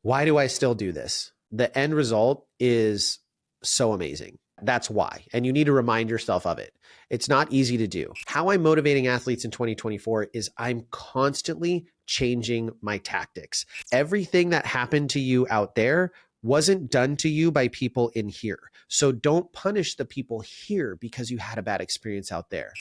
Why do I still do this? The end result is so amazing. That's why. And you need to remind yourself of it. It's not easy to do. How I'm motivating athletes in 2024 is I'm constantly changing my tactics. Everything that happened to you out there wasn't done to you by people in here. So don't punish the people here because you had a bad experience out there.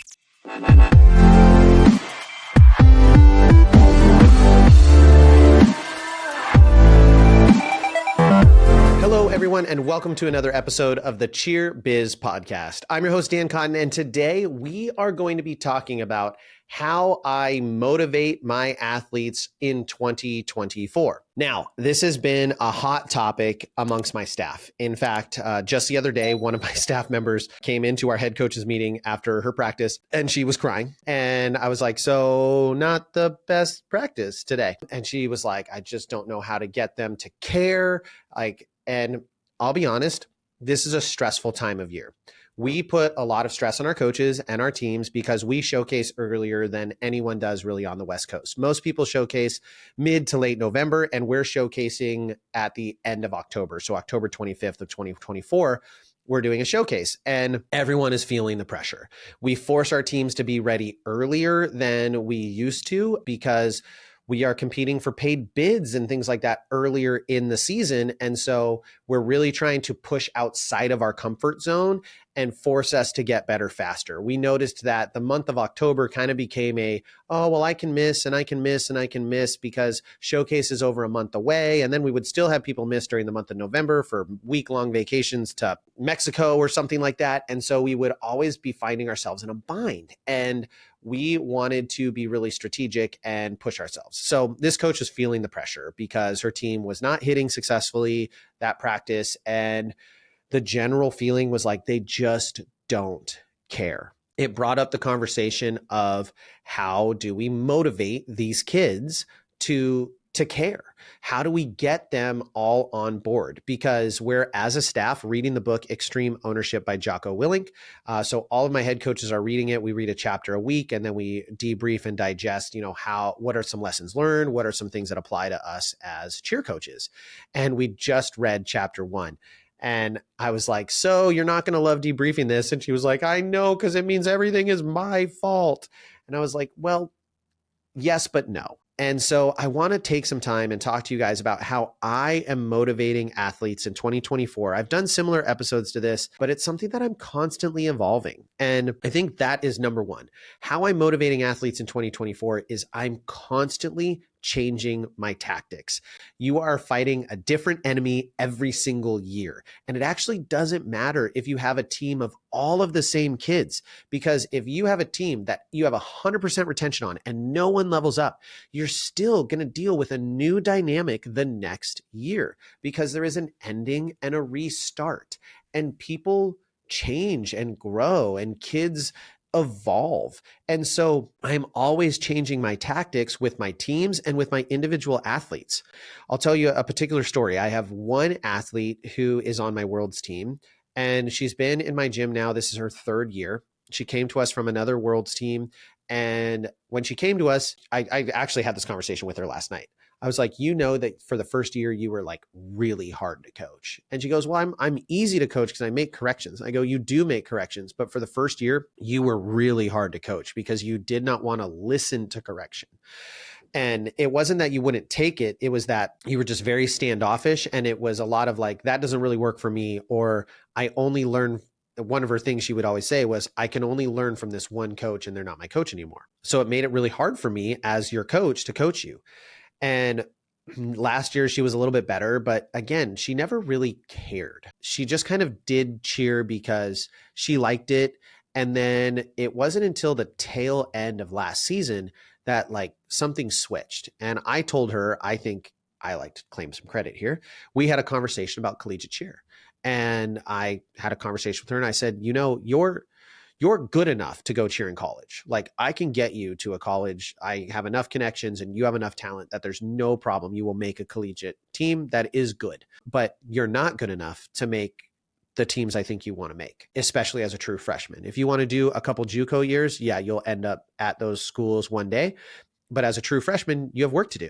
Hello, everyone, and welcome to another episode of the Cheer Biz Podcast. I'm your host, Dan Cotton, and today we are going to be talking about how I motivate my athletes in 2024. Now, this has been a hot topic amongst my staff. In fact, just the other day, one of my staff members came into our head coaches meeting after her practice and she was crying. And I was like, so not the best practice today. And she was like, I just don't know how to get them to care. And I'll be honest, this is a stressful time of year. We put a lot of stress on our coaches and our teams because we showcase earlier than anyone does really on the West Coast. Most people showcase mid to late November, and we're showcasing at the end of October. So October 25th of 2024, we're doing a showcase and everyone is feeling the pressure. We force our teams to be ready earlier than we used to because we are competing for paid bids and things like that earlier in the season. And so we're really trying to push outside of our comfort zone and force us to get better faster. We noticed that the month of October kind of became I can miss and I can miss and I can miss because showcase is over a month away. And then we would still have people miss during the month of November for week-long vacations to Mexico or something like that. And so we would always be finding ourselves in a bind. And we wanted to be really strategic and push ourselves. So this coach was feeling the pressure because her team was not hitting successfully that practice. And the general feeling was like they just don't care. It brought up the conversation of how do we motivate these kids to care? How do we get them all on board? Because we're, as a staff, reading the book Extreme Ownership by Jocko Willink. So all of my head coaches are reading it. We read a chapter a week and then we debrief and digest, what are some lessons learned? What are some things that apply to us as cheer coaches? And we just read chapter 1. And I was like, so you're not going to love debriefing this? And she was like, I know, because it means everything is my fault. And I was like, well, yes, but no. And so I want to take some time and talk to you guys about how I am motivating athletes in 2024. I've done similar episodes to this, but it's something that I'm constantly evolving. And I think that is number one. How I'm motivating athletes in 2024 is I'm constantly changing my tactics. You are fighting a different enemy every single year. And it actually doesn't matter if you have a team of all of the same kids, because if you have a team that you have 100% retention on and no one levels up, you're still going to deal with a new dynamic the next year because there is an ending and a restart, and people change and grow and kids evolve. And so I'm always changing my tactics with my teams and with my individual athletes. I'll tell you a particular story. I have one athlete who is on my Worlds team, and she's been in my gym now. This is her 3rd year. She came to us from another Worlds team. And when she came to us, I actually had this conversation with her last night. I was like, that for the first year, you were like really hard to coach. And she goes, well, I'm easy to coach because I make corrections. I go, you do make corrections, but for the first year, you were really hard to coach because you did not want to listen to correction. And it wasn't that you wouldn't take it. It was that you were just very standoffish. And it was a lot of like, that doesn't really work for me. Or I only learn. One of her things she would always say was, I can only learn from this one coach and they're not my coach anymore. So it made it really hard for me as your coach to coach you. And last year she was a little bit better, but again, she never really cared. She just kind of did cheer because she liked it. And then it wasn't until the tail end of last season that like something switched. And I told her, I think I like to claim some credit here. We had a conversation about collegiate cheer. And I had a conversation with her and I said, you're good enough to go cheer in college. Like I can get you to a college. I have enough connections and you have enough talent that there's no problem. You will make a collegiate team that is good, but you're not good enough to make the teams I think you want to make, especially as a true freshman. If you want to do a couple JUCO years, yeah, you'll end up at those schools one day. But as a true freshman, you have work to do.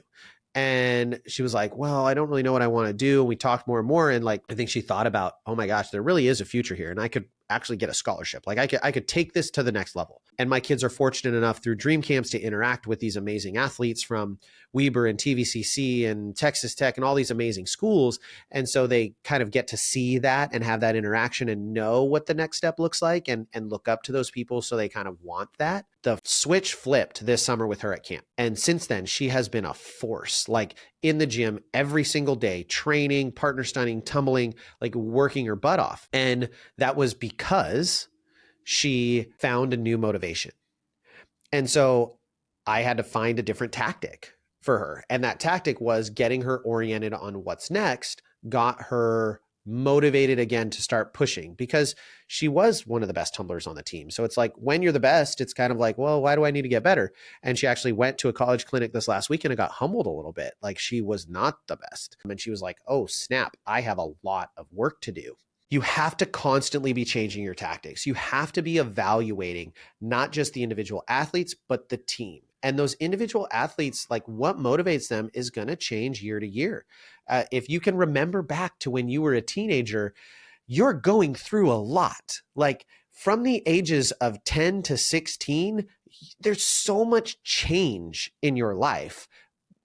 And she was like, well, I don't really know what I want to do. And we talked more and more. And like, I think she thought about, oh my gosh, there really is a future here. And I could actually get a scholarship. Like I could take this to the next level. And my kids are fortunate enough through dream camps to interact with these amazing athletes from Weber and TVCC and Texas Tech and all these amazing schools. And so they kind of get to see that and have that interaction and know what the next step looks like and look up to those people. So they kind of want that. The switch flipped this summer with her at camp. And since then, she has been a force, like in the gym every single day, training, partner stunning, tumbling, like working her butt off. And that was because she found a new motivation. And so I had to find a different tactic for her. And that tactic was getting her oriented on what's next, got her motivated again to start pushing because she was one of the best tumblers on the team. So it's like when you're the best, it's kind of like, well, why do I need to get better? And she actually went to a college clinic this last weekend and got humbled a little bit. Like she was not the best. And she was like, oh, snap, I have a lot of work to do. You have to constantly be changing your tactics. You have to be evaluating not just the individual athletes, but the team. And those individual athletes, like what motivates them is going to change year to year. If you can remember back to when you were a teenager, you're going through a lot. Like from the ages of 10 to 16, there's so much change in your life,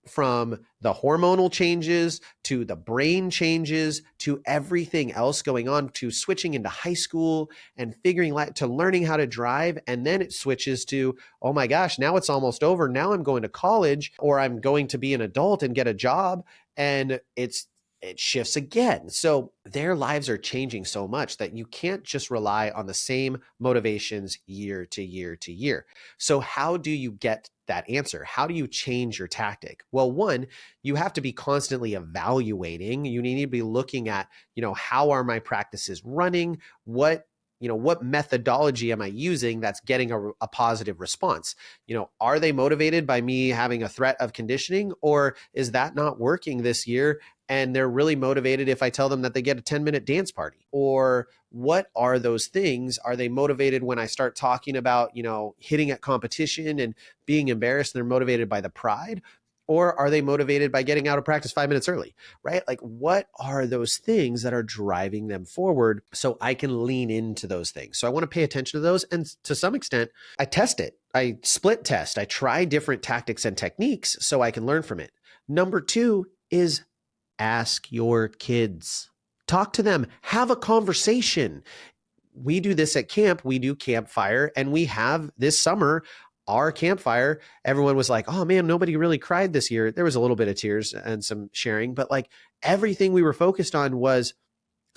from the hormonal changes to the brain changes to everything else going on, to switching into high school and figuring out to learning how to drive. And then it switches to, oh my gosh, now it's almost over. Now I'm going to college, or I'm going to be an adult and get a job. And it shifts again. So their lives are changing so much that you can't just rely on the same motivations year to year to year. So how do you get that answer? How do you change your tactic? Well, one, you have to be constantly evaluating. You need to be looking at, how are my practices running? What methodology am I using that's getting a positive response? Are they motivated by me having a threat of conditioning, or is that not working this year? And they're really motivated if I tell them that they get a 10-minute dance party? Or what are those things? Are they motivated when I start talking about, hitting at competition and being embarrassed? They're motivated by the pride? Or are they motivated by getting out of practice 5 minutes early, right? Like what are those things that are driving them forward so I can lean into those things? So I want to pay attention to those. And to some extent, I test it. I split test. I try different tactics and techniques so I can learn from it. Number 2 is ask your kids. Talk to them. Have a conversation. We do this at camp. We do campfire, and we have this summer our campfire. Everyone was like, oh man, nobody really cried this year. There was a little bit of tears and some sharing, but like everything we were focused on was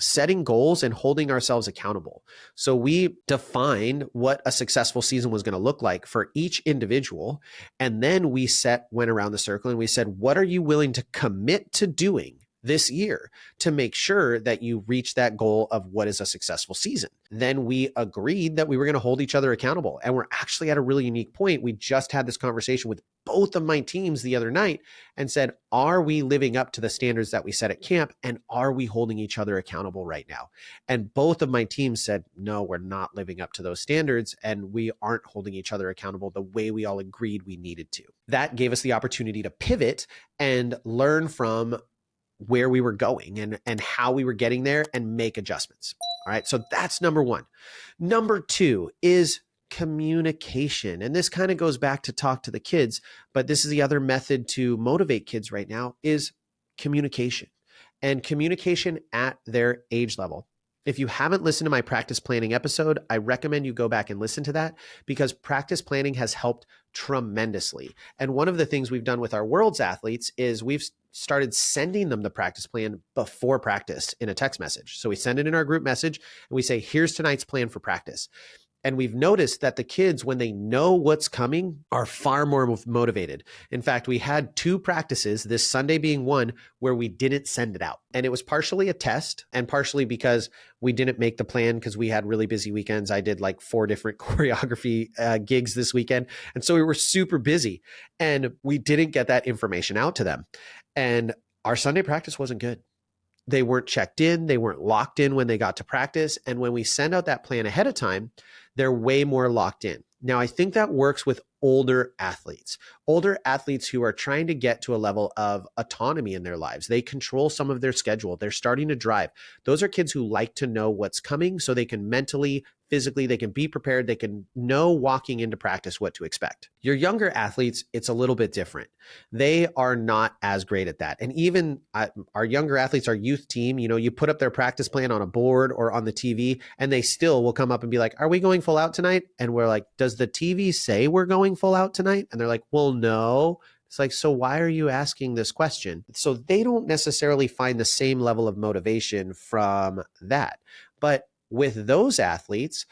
setting goals and holding ourselves accountable. So we defined what a successful season was going to look like for each individual. And then we went around the circle and we said, what are you willing to commit to doing this year to make sure that you reach that goal of what is a successful season? Then we agreed that we were going to hold each other accountable. And we're actually at a really unique point. We just had this conversation with both of my teams the other night and said, are we living up to the standards that we set at camp? And are we holding each other accountable right now? And both of my teams said, no, we're not living up to those standards. And we aren't holding each other accountable the way we all agreed we needed to. That gave us the opportunity to pivot and learn from where we were going and how we were getting there and make adjustments. All right. So that's number 1. Number 2 is communication. And this kind of goes back to talk to the kids, but this is the other method to motivate kids right now is communication, and communication at their age level. If you haven't listened to my practice planning episode, I recommend you go back and listen to that, because practice planning has helped tremendously. And one of the things we've done with our world's athletes is we've started sending them the practice plan before practice in a text message. So we send it in our group message and we say, here's tonight's plan for practice. And we've noticed that the kids, when they know what's coming, are far more motivated. In fact, we had 2 practices, this Sunday being one, where we didn't send it out. And it was partially a test and partially because we didn't make the plan because we had really busy weekends. I did like 4 different choreography gigs this weekend. And so we were super busy and we didn't get that information out to them. And our Sunday practice wasn't good. They weren't checked in. They weren't locked in when they got to practice. And when we send out that plan ahead of time, They're way more locked in. Now, I think that works with older athletes who are trying to get to a level of autonomy in their lives. They control some of their schedule. They're starting to drive. Those are kids who like to know what's coming so they can mentally, physically, they can be prepared. They can know walking into practice what to expect. Your younger athletes, it's a little bit different. They are not as great at that. And even our younger athletes, our youth team, you put up their practice plan on a board or on the TV, and they still will come up and be like, are we going full out tonight? And we're like, does the TV say we're going full out tonight? And they're like, well, no. It's like, so why are you asking this question? So they don't necessarily find the same level of motivation from that. But with those athletes,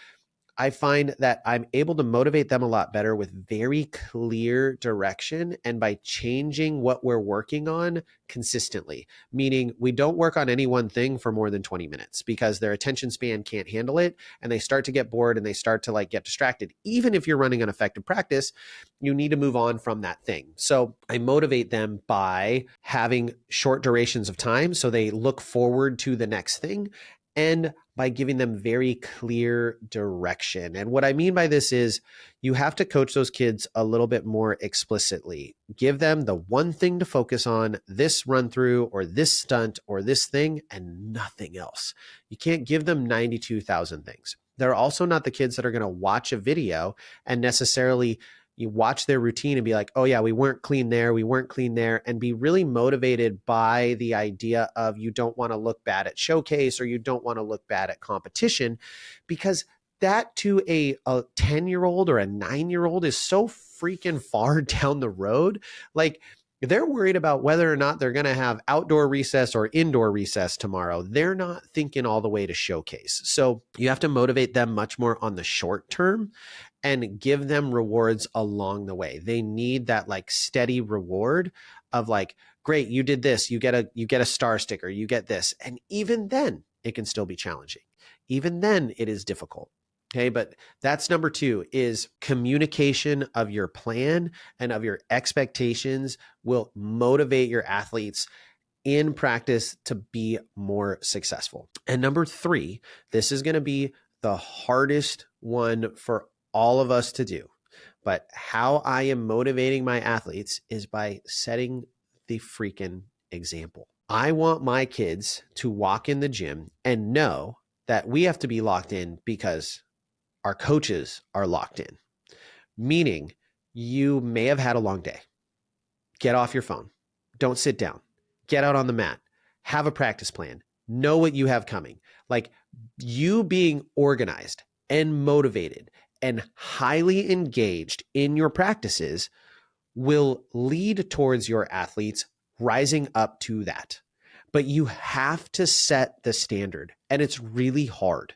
I find that I'm able to motivate them a lot better with very clear direction and by changing what we're working on consistently, meaning we don't work on any one thing for more than 20 minutes because their attention span can't handle it and they start to get bored and they start to get distracted. Even if you're running an effective practice, you need to move on from that thing. So I motivate them by having short durations of time so they look forward to the next thing, and by giving them very clear direction. And what I mean by this is you have to coach those kids a little bit more explicitly. Give them the one thing to focus on, this run through or this stunt or this thing, and nothing else. You can't give them 92,000 things. They're also not the kids that are going to watch a video and necessarily you watch their routine and be like, oh yeah, we weren't clean there, and be really motivated by the idea of you don't want to look bad at showcase or you don't want to look bad at competition, because that to a 10-year-old or a 9-year-old is so freaking far down the road. Like, they're worried about whether or not they're going to have outdoor recess or indoor recess tomorrow. They're not thinking all the way to showcase. So you have to motivate them much more on the short term and give them rewards along the way. They need that steady reward of great, you did this, you get a star sticker, you get this. And even then it can still be challenging. Even then it is difficult. Okay, but that's number 2 is communication of your plan and of your expectations will motivate your athletes in practice to be more successful. And number 3, this is going to be the hardest one for all of us to do. But how I am motivating my athletes is by setting the freaking example. I want my kids to walk in the gym and know that we have to be locked in because our coaches are locked in. Meaning, you may have had a long day. Get off your phone. Don't sit down. Get out on the mat. Have a practice plan. Know what you have coming. You being organized and motivated and highly engaged in your practices will lead towards your athletes rising up to that. But you have to set the standard, and it's really hard.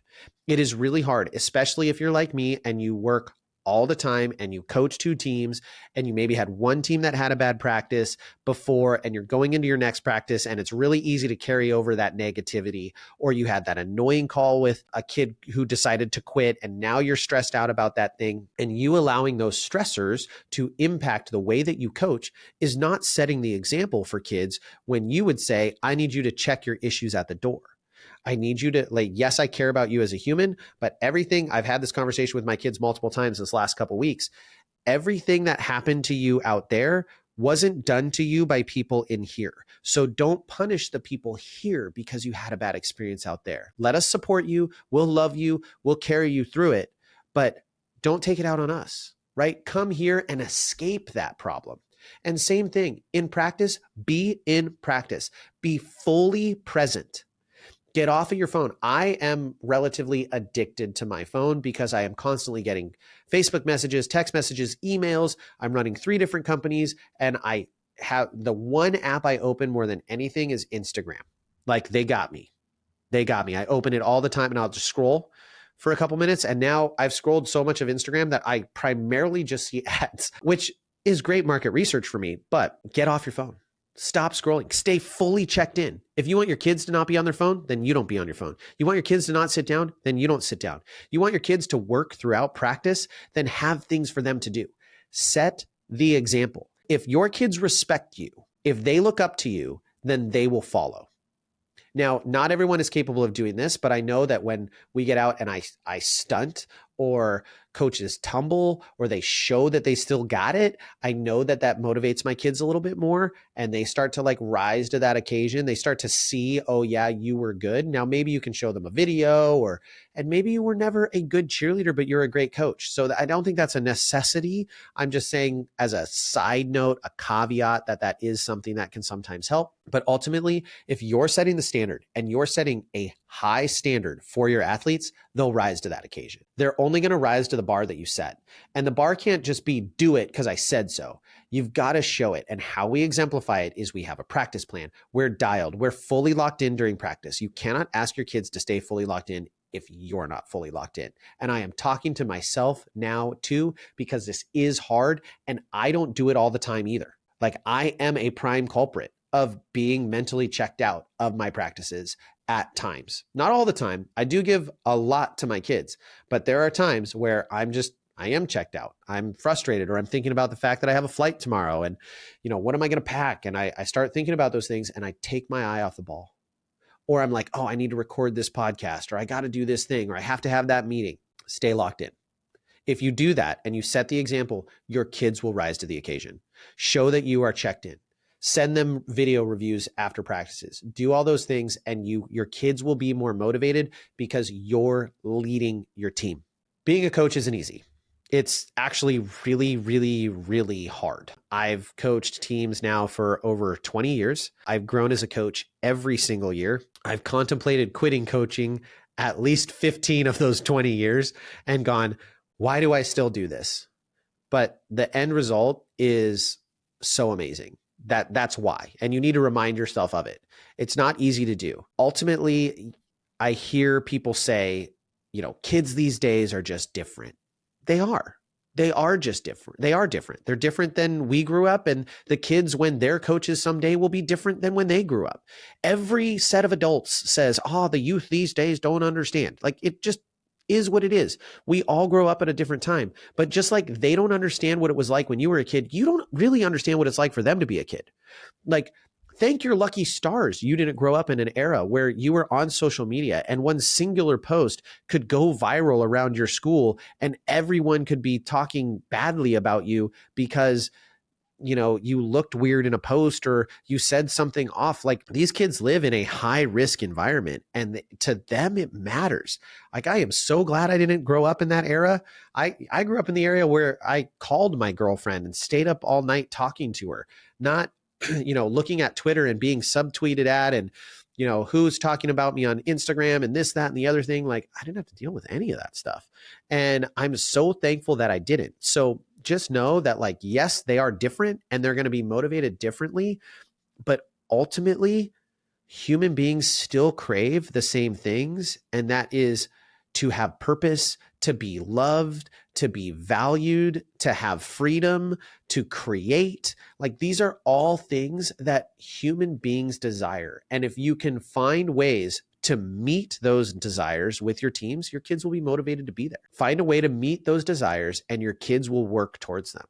It is really hard, especially if you're like me and you work all the time and you coach 2 teams and you maybe had one team that had a bad practice before and you're going into your next practice and it's really easy to carry over that negativity, or you had that annoying call with a kid who decided to quit and now you're stressed out about that thing, and you allowing those stressors to impact the way that you coach is not setting the example for kids when you would say, I need you to check your issues at the door. I need you to yes, I care about you as a human, but everything, I've had this conversation with my kids multiple times this last couple of weeks. Everything that happened to you out there wasn't done to you by people in here. So don't punish the people here because you had a bad experience out there. Let us support you. We'll love you. We'll carry you through it, but don't take it out on us, right? Come here and escape that problem. And same thing in practice, be in practice, be fully present. Get off of your phone. I am relatively addicted to my phone because I am constantly getting Facebook messages, text messages, emails. I'm running 3 different companies, and I have the one app I open more than anything is Instagram. They got me. I open it all the time and I'll just scroll for a couple minutes. And now I've scrolled so much of Instagram that I primarily just see ads, which is great market research for me, but get off your phone. Stop scrolling. Stay fully checked in. If you want your kids to not be on their phone, then you don't be on your phone. You want your kids to not sit down, then you don't sit down. You want your kids to work throughout practice, then have things for them to do. Set the example. If your kids respect you, if they look up to you, then they will follow. Now, not everyone is capable of doing this, but I know that when we get out and I stunt or coaches tumble or they show that they still got it, I know that that motivates my kids a little bit more and they start to like rise to that occasion. They start to see, oh yeah, you were good. Now maybe you can show them a video and maybe you were never a good cheerleader, but you're a great coach. So I don't think that's a necessity. I'm just saying as a side note, a caveat that is something that can sometimes help. But ultimately, if you're setting the standard and you're setting a high standard for your athletes, they'll rise to that occasion. They're only going to rise to the bar that you set. And the bar can't just be do it because I said so. You've got to show it. And how we exemplify it is we have a practice plan. We're dialed. We're fully locked in during practice. You cannot ask your kids to stay fully locked in if you're not fully locked in. And I am talking to myself now too, because this is hard and I don't do it all the time either. Like I am a prime culprit of being mentally checked out of my practices at times. Not all the time. I do give a lot to my kids, but there are times where I am checked out. I'm frustrated, or I'm thinking about the fact that I have a flight tomorrow and, what am I going to pack? And I start thinking about those things and I take my eye off the ball. Or I'm like, oh, I need to record this podcast, or I got to do this thing, or I have to have that meeting. Stay locked in. If you do that and you set the example, your kids will rise to the occasion. Show that you are checked in. Send them video reviews after practices. Do all those things and your kids will be more motivated because you're leading your team. Being a coach isn't easy. It's actually really, really, really hard. I've coached teams now for over 20 years. I've grown as a coach every single year. I've contemplated quitting coaching at least 15 of those 20 years and gone, why do I still do this? But the end result is so amazing. That's why. And you need to remind yourself of it. It's not easy to do. Ultimately, I hear people say, kids these days are just different. They are. They are just different. They are different. They're different than we grew up, and the kids, when they're coaches someday, will be different than when they grew up. Every set of adults says, the youth these days don't understand. Like, it just is what it is. We all grow up at a different time, but just like they don't understand what it was like when you were a kid, you don't really understand what it's like for them to be a kid. Like, thank your lucky stars you didn't grow up in an era where you were on social media and one singular post could go viral around your school and everyone could be talking badly about you because you looked weird in a post or you said something off. Like, these kids live in a high risk environment and to them it matters. Like, I am so glad I didn't grow up in that era. I grew up in the area where I called my girlfriend and stayed up all night talking to her, not looking at Twitter and being subtweeted at and who's talking about me on Instagram and this, that, and the other thing. Like, I didn't have to deal with any of that stuff. And I'm so thankful that I didn't. So just know that, like, yes, they are different and they're going to be motivated differently, but ultimately human beings still crave the same things. And that is to have purpose, to be loved, to be valued, to have freedom, to create. Like, these are all things that human beings desire. And if you can find ways to meet those desires with your teams, your kids will be motivated to be there. Find a way to meet those desires and your kids will work towards them.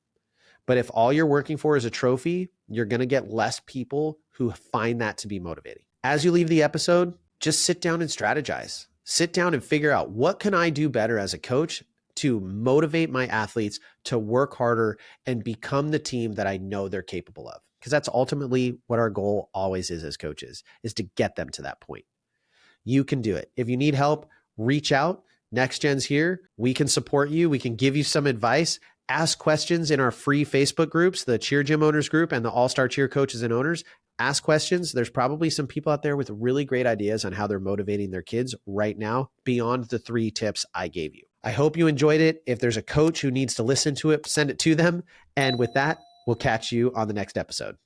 But if all you're working for is a trophy, you're going to get less people who find that to be motivating. As you leave the episode, just sit down and strategize. Sit down and figure out, what can I do better as a coach to motivate my athletes to work harder and become the team that I know they're capable of? Because that's ultimately what our goal always is as coaches, is to get them to that point. You can do it. If you need help, reach out. Next Gen's here. We can support you. We can give you some advice. Ask questions in our free Facebook groups, the Cheer Gym Owners group and the All-Star Cheer Coaches and Owners. Ask questions. There's probably some people out there with really great ideas on how they're motivating their kids right now beyond the 3 tips I gave you. I hope you enjoyed it. If there's a coach who needs to listen to it, send it to them. And with that, we'll catch you on the next episode.